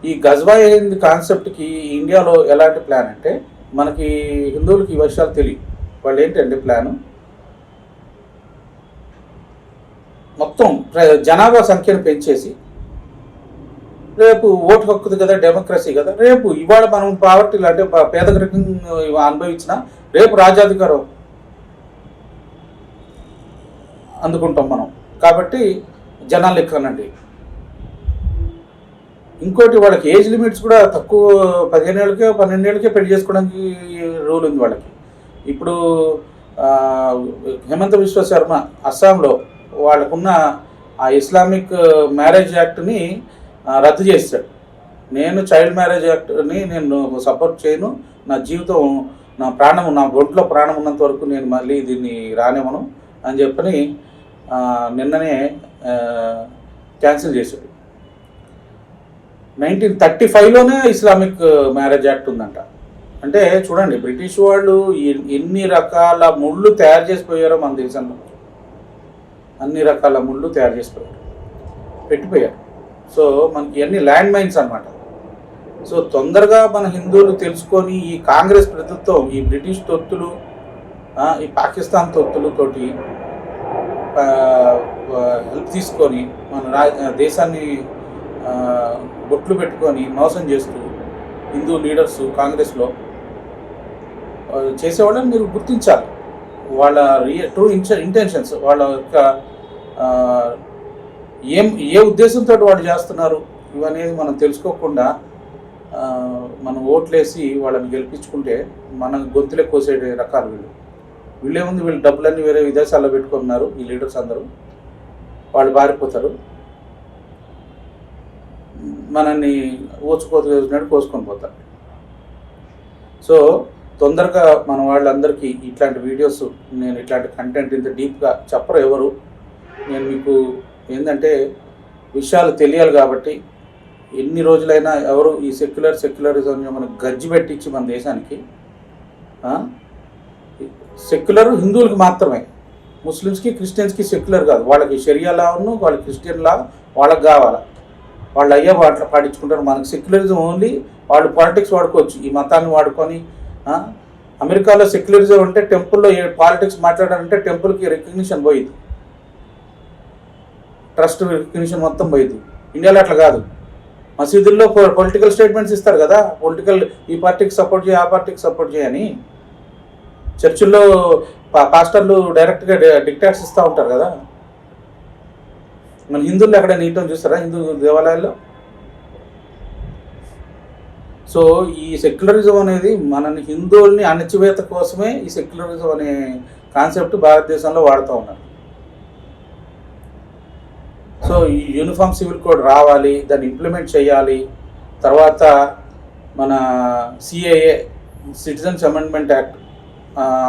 ఈ గజ్వాయ్ హింద్ కాన్సెప్ట్కి ఇండియాలో ఎలాంటి ప్లాన్ అంటే, మనకి హిందువులకి ఈ విషయాలు తెలియదు. వాళ్ళు ఏంటంటే ప్లాను, మొత్తం జనాభా సంఖ్యను పెంచేసి, రేపు ఓటు హక్కుది కదా, డెమోక్రసీ కదా, రేపు ఇవాళ మనం పావర్టీలు అంటే పేదరికం అనుభవించిన రేపు రాజ్యాధికారం అందుకుంటాం మనం. కాబట్టి జనాలు ఎక్కువనండి. ఇంకోటి, వాళ్ళకి ఏజ్ లిమిట్స్ కూడా తక్కువ, 15 ఏళ్ళకే 12 ఏళ్ళకే పెళ్లి చేసుకోవడానికి రూల్ ఉంది వాళ్ళకి. ఇప్పుడు హేమంత విశ్వ శర్మ అస్సాంలో వాళ్ళకున్న ఆ ఇస్లామిక్ మ్యారేజ్ యాక్ట్ని రద్దు చేశాడు. నేను చైల్డ్ మ్యారేజ్ యాక్ట్ని నేను సపోర్ట్ చేయను, నా జీవితం, నా ప్రాణం, నా ఒంట్లో ప్రాణం ఉన్నంత వరకు నేను మళ్ళీ దీన్ని రానివ్వను అని చెప్పని నిన్ననే క్యాన్సిల్ చేశాడు. 1935లోనే ఇస్లామిక్ మ్యారేజ్ యాక్ట్ ఉందంట. అంటే చూడండి, బ్రిటిష్ వాళ్ళు ఎన్ని రకాల ముళ్ళు తయారు చేసిపోయారో మన దేశంలో. అన్ని రకాల ముళ్ళు తయారు చేసిపోయారు, పెట్టిపోయారు. సో మనకి అన్ని ల్యాండ్ మైన్స్ అనమాట. సో తొందరగా మన హిందువులు తెలుసుకొని ఈ కాంగ్రెస్ ప్రభుత్వం ఈ బ్రిటిష్ తొత్తులు, ఈ పాకిస్తాన్ తొత్తులతోటి హెల్ప్ తీసుకొని మన దేశాన్ని బొట్లు పెట్టుకొని మోసం చేస్తూ హిందూ లీడర్స్ కాంగ్రెస్లో చేసేవాళ్ళని మీరు గుర్తించాలి. వాళ్ళ ట్రూ ఇంటెన్షన్స్, వాళ్ళ యొక్క ఏ ఉద్దేశంతో వాళ్ళు చేస్తున్నారు ఇవనేది మనం తెలుసుకోకుండా మనం ఓట్లేసి వాళ్ళని గెలిపించుకుంటే మన గొంతులే కోసే రకాలు వీళ్ళేముంది, వీళ్ళు డబ్బులన్నీ వేరే విదేశాల్లో పెట్టుకున్నారు ఈ లీడర్స్ అందరూ. వాళ్ళు పారిపోతారు, మనల్ని ఊచుకోసినట్టు కోసుకొని పోతారు. సో తొందరగా మన వాళ్ళందరికీ ఇట్లాంటి వీడియోస్, నేను ఇట్లాంటి కంటెంట్ ఇంత డీప్గా చెప్పరు ఎవరు. నేను మీకు ఏంటంటే విషయాలు తెలియాలి కాబట్టి, ఎన్ని రోజులైనా ఎవరు ఈ సెక్యులరిజం మనకు గజ్జి పెట్టించి మన దేశానికి, సెక్యులర్ హిందువులకి మాత్రమే, ముస్లిమ్స్కి క్రిస్టియన్స్కి సెక్యులర్ కాదు. వాళ్ళకి షరియా లా, వాళ్ళకి క్రిస్టియన్ లా వాళ్ళకి కావాలా, వాళ్ళు అయ్యే వాటిలో పాటించుకుంటారు. మనకి సెక్యులరిజం ఓన్లీ వాళ్ళు పాలిటిక్స్ వాడుకోవచ్చు, ఈ మతాన్ని వాడుకొని. అమెరికాలో సెక్యులరిజం అంటే టెంపుల్లో పాలిటిక్స్ మాట్లాడాలంటే టెంపుల్కి రికగ్నిషన్ పోయింది, ట్రస్ట్ రికగ్నిషన్ మొత్తం పోయింది. ఇండియాలో అట్లా కాదు. మసీదుల్లో పొలిటికల్ స్టేట్మెంట్స్ ఇస్తారు కదా, ఈ పార్టీకి సపోర్ట్ చేయి, ఆ పార్టీకి సపోర్ట్ చేయని. చర్చిల్లో పాస్టర్లు డైరెక్ట్గా డిక్టేట్స్ ఇస్తూ ఉంటారు కదా. మన హిందువులు ఎక్కడ నీటం చూస్తారా హిందూ దేవాలయాల్లో? సో ఈ సెక్యులరిజం అనేది మనని హిందువుల్ని అణచివేత కోసమే ఈ సెక్యులరిజం అనే కాన్సెప్ట్ భారతదేశంలో వాడుతూ ఉన్నారు. సో ఈ యూనిఫామ్ సివిల్ కోడ్ రావాలి, దాన్ని ఇంప్లిమెంట్ చేయాలి. తర్వాత మన CAA, citizens amendment act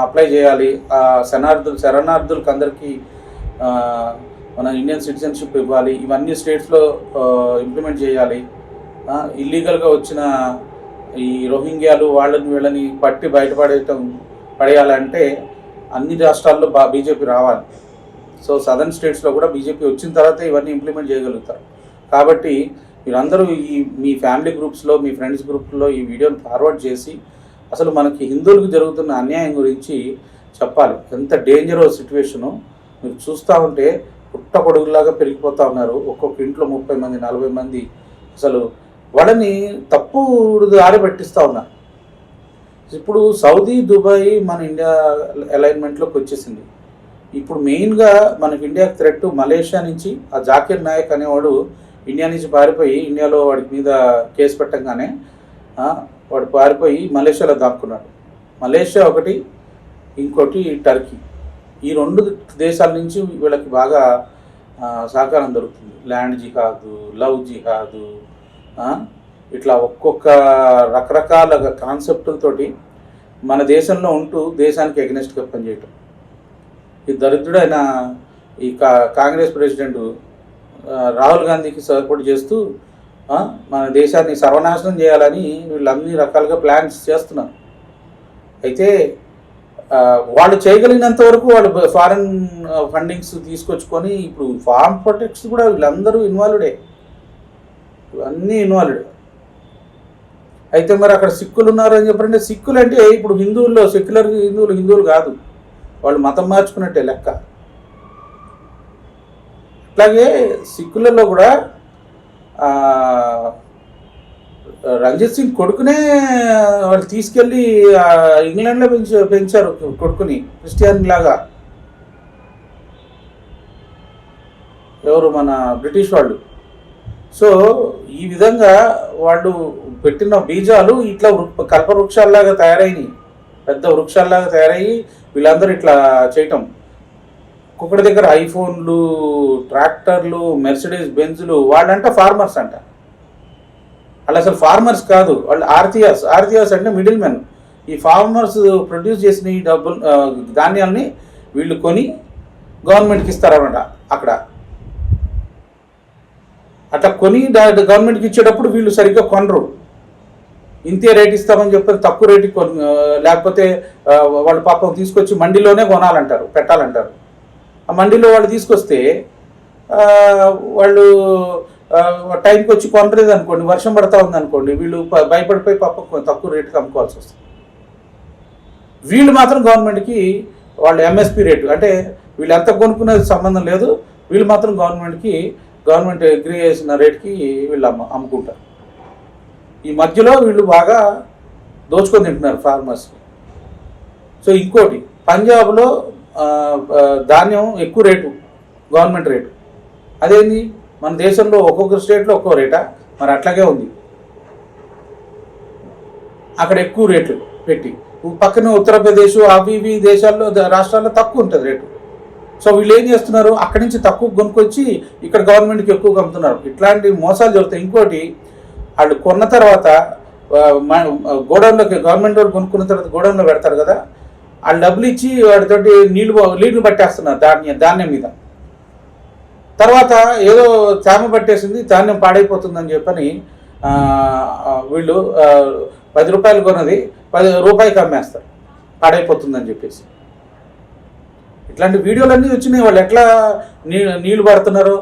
apply చేయాలి. శరణార్థులకు అందరికీ మన ఇండియన్ సిటిజన్షిప్ ఇవ్వాలి. ఇవన్నీ స్టేట్స్లో ఇంప్లిమెంట్ చేయాలి. ఇల్లీగల్గా వచ్చిన ఈ రోహింగ్యాలు వీళ్ళని పట్టి పడేయాలంటే అన్ని రాష్ట్రాల్లో బీజేపీ రావాలి. సో సదర్న్ స్టేట్స్లో కూడా బీజేపీ వచ్చిన తర్వాత ఇవన్నీ ఇంప్లిమెంట్ చేయగలుగుతారు. కాబట్టి మీరందరూ మీ ఫ్యామిలీ గ్రూప్స్లో, మీ ఫ్రెండ్స్ గ్రూప్లో ఈ వీడియోని ఫార్వర్డ్ చేసి అసలు మనకి హిందువులకు జరుగుతున్న అన్యాయం గురించి చెప్పాలి. ఎంత డేంజరస్ సిచ్యువేషను మీరు చూస్తూ ఉంటే పుట్టగొడుగులాగా పెరిగిపోతూ ఉన్నారు. ఒక్కొక్క ఇంట్లో 30 మంది 40 మంది అసలు వాళ్ళని తప్పు ఆరబెట్టిస్తూ ఉన్నారు. ఇప్పుడు సౌదీ, దుబాయ్ మన ఇండియా అలైన్మెంట్లోకి వచ్చేసింది. ఇప్పుడు మెయిన్గా మనకి ఇండియాకి థ్రెట్ మలేషియా నుంచి ఆ జాకిర్ నాయక్ అనేవాడు ఇండియా నుంచి పారిపోయి, ఇండియాలో వాడి మీద కేసు పెట్టంగానే వాడు పారిపోయి మలేషియాలో దాక్కున్నాడు. మలేషియా ఒకటి, ఇంకోటి టర్కీ. ఈ 2 దేశాల నుంచి వీళ్ళకి బాగా సహకారం దొరుకుతుంది. ల్యాండ్ జిహాదు, లవ్ జిహాదు, ఇట్లా ఒక్కొక్క రకరకాల కాన్సెప్టులతోటి మన దేశంలో ఉంటూ దేశానికి ఎగనెస్ట్గా పనిచేయటం. ఈ దరిద్రుడైన ఈ కాంగ్రెస్ ప్రెసిడెంట్ రాహుల్ గాంధీకి సపోర్ట్ చేస్తూ మన దేశాన్ని సర్వనాశనం చేయాలని వీళ్ళు అన్ని రకాలుగా ప్లాన్స్ చేస్తున్నారు. అయితే వాళ్ళు చేయగలిగినంత వరకు వాళ్ళు ఫారెన్ ఫండింగ్స్ తీసుకొచ్చుకొని ఇప్పుడు ఫార్మ్ ప్రొటెక్ట్స్ కూడా వీళ్ళందరూ ఇన్వాల్వ్డే, ఇవన్నీ ఇన్వాల్వ్డ్. అయితే మరి అక్కడ సిక్కులు ఉన్నారని చెప్పారంటే, సిక్కులు అంటే ఇప్పుడు హిందువుల్లో సెక్యులర్ హిందువులు కాదు, వాళ్ళు మతం మార్చుకున్నట్టే లెక్క. అట్లాగే సిక్కులలో కూడా రంజిత్ సింగ్ కొడుకునే వాళ్ళు తీసుకెళ్ళి ఇంగ్లాండ్లో పెంచారు కొడుకుని క్రిస్టియన్ లాగా. ఎవరు? మన బ్రిటిష్ వాళ్ళు. సో ఈ విధంగా వాళ్ళు పెట్టిన బీజాలు ఇట్లా కల్పవృక్షాల్లాగా తయారైనవి, పెద్ద వృక్షాల్లాగా తయారయ్యి వీళ్ళందరూ ఇట్లా చేయటం. ఒక్కొక్కటి దగ్గర ఐఫోన్లు, ట్రాక్టర్లు, మెర్సిడీస్ బెంజ్లు. వాళ్ళంట ఫార్మర్స్ అంట. వాళ్ళు అసలు ఫార్మర్స్ కాదు, వాళ్ళు ఆర్తియాస్ అంటే మిడిల్ మెన్. ఈ ఫార్మర్స్ ప్రొడ్యూస్ చేసిన ఈ ధాన్యాల్ని వీళ్ళు కొని గవర్నమెంట్కి ఇస్తారన్నమాట. అక్కడ అట్లా కొని గవర్నమెంట్కి ఇచ్చేటప్పుడు వీళ్ళు సరిగ్గా కొనరు. ఇంతే రేట్ ఇస్తామని చెప్పి తక్కువ రేటుకి లేకపోతే వాళ్ళు పాపం తీసుకొచ్చి మండీలోనే కొనాలంటారు, పెట్టాలంటారు. ఆ మండీలో వాళ్ళు తీసుకొస్తే వాళ్ళు టైంకి వచ్చి కొనలేదు అనుకోండి, వర్షం పడతా ఉంది అనుకోండి, వీళ్ళు భయపడిపోయి పాపం తక్కువ రేటుకి అమ్ముకోవాల్సి వస్తుంది. వీళ్ళు మాత్రం గవర్నమెంట్కి వాళ్ళు ఎంఎస్పి రేటు, అంటే వీళ్ళు ఎంత కొనుక్కునేది సంబంధం లేదు, వీళ్ళు మాత్రం గవర్నమెంట్ అగ్రీ చేసిన రేటుకి వీళ్ళు అమ్ముకుంటారు. ఈ మధ్యలో వీళ్ళు బాగా దోచుకొని తింటున్నారు ఫార్మర్స్. సో ఇంకోటి, పంజాబ్లో ధాన్యం ఎక్కువ రేటు, గవర్నమెంట్ రేటు. అదేంది? మన దేశంలో ఒక్కొక్క స్టేట్లో ఒక్కో రేటా? మరి అట్లాగే ఉంది. అక్కడ ఎక్కువ రేట్లు పెట్టి, పక్కన ఉత్తరప్రదేశ్ అవి ఇవి దేశాల్లో రాష్ట్రాల్లో తక్కువ ఉంటుంది రేటు. సో వీళ్ళు ఏం చేస్తున్నారు? అక్కడి నుంచి తక్కువ కొనుక్కొచ్చి ఇక్కడ గవర్నమెంట్కి ఎక్కువ అమ్ముతున్నారు. ఇట్లాంటి మోసాలు జరుగుతాయి. ఇంకోటి, వాళ్ళు కొన్న తర్వాత గోడౌన్లోకి, గవర్నమెంట్ వాళ్ళు కొనుక్కున్న తర్వాత గోడౌన్లో పెడతారు కదా, వాళ్ళు డబ్బులు ఇచ్చి వాటితోటి నీళ్లు పట్టేస్తున్నారు ధాన్యం మీద. తర్వాత ఏదో తేమ పట్టేసింది, ధాన్యం పాడైపోతుందని చెప్పని వీళ్ళు 10 రూపాయలు కొన్నది 10 రూపాయలకి అమ్మేస్తారు, పాడైపోతుందని చెప్పేసి. ఇట్లాంటి వీడియోలన్నీ వచ్చినాయి. వాళ్ళు ఎట్లా నీళ్లు పడుతున్నారు,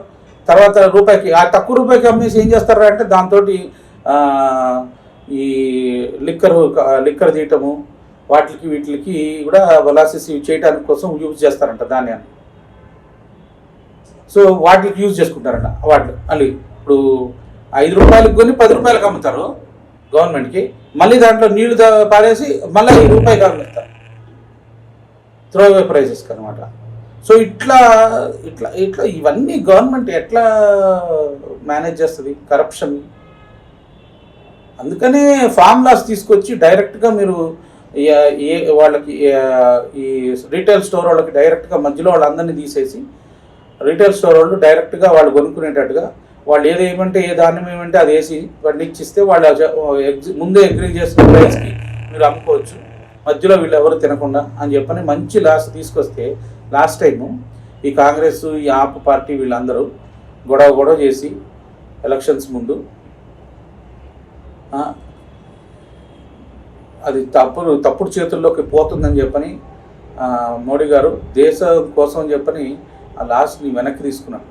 తర్వాత రూపాయికి, ఆ తక్కువ రూపాయికి అమ్మేసి ఏం చేస్తారా అంటే దాంతో ఈ లిక్కర్ తీయటము, వీటికి కూడా వలాసిస్ చేయడానికి కోసం యూజ్ చేస్తారంట ధాన్యాన్ని. సో వాటికి యూజ్ చేసుకుంటారంట వాళ్ళు. మళ్ళీ ఇప్పుడు 5 రూపాయలకు కొని 10 రూపాయలకు అమ్ముతారు గవర్నమెంట్కి, మళ్ళీ దాంట్లో నీళ్లు పారేసి మళ్ళీ 5 రూపాయలకి అమ్ముతారు, త్రోవే ప్రైజెస్కి అనమాట. సో ఇట్లా ఇట్లా ఇట్లా ఇవన్నీ గవర్నమెంట్ ఎట్లా మేనేజ్ చేస్తుంది? కరప్షన్. అందుకనే ఫార్ములాస్ తీసుకొచ్చి డైరెక్ట్గా మీరు వాళ్ళకి ఈ రీటైల్ స్టోర్ వాళ్ళకి డైరెక్ట్గా మధ్యలో వాళ్ళందరినీ తీసేసి రీటైల్ స్టోర్ వాళ్ళు డైరెక్ట్గా వాళ్ళు కొనుక్కునేటట్టుగా, వాళ్ళు ఏదేమంటే ఏ ధాన్యం ఏమంటే అది వేసి పండించిస్తే వాళ్ళు ముందే అగ్రీ చేసిన ప్రైస్కి మీరు అమ్ముకోవచ్చు, మధ్యలో వీళ్ళు ఎవరు తినకుండా అని చెప్పని మంచి లాస్ తీసుకొస్తే, లాస్ట్ టైము ఈ కాంగ్రెస్, ఈ ఆప్ పార్టీ వీళ్ళందరూ గొడవ చేసి ఎలక్షన్స్ ముందు అది తప్పుడు చేతుల్లోకి పోతుందని చెప్పని మోడీ గారు దేశం కోసం చెప్పని ఆ లాస్ట్ని వెనక్కి తీసుకున్నాడు.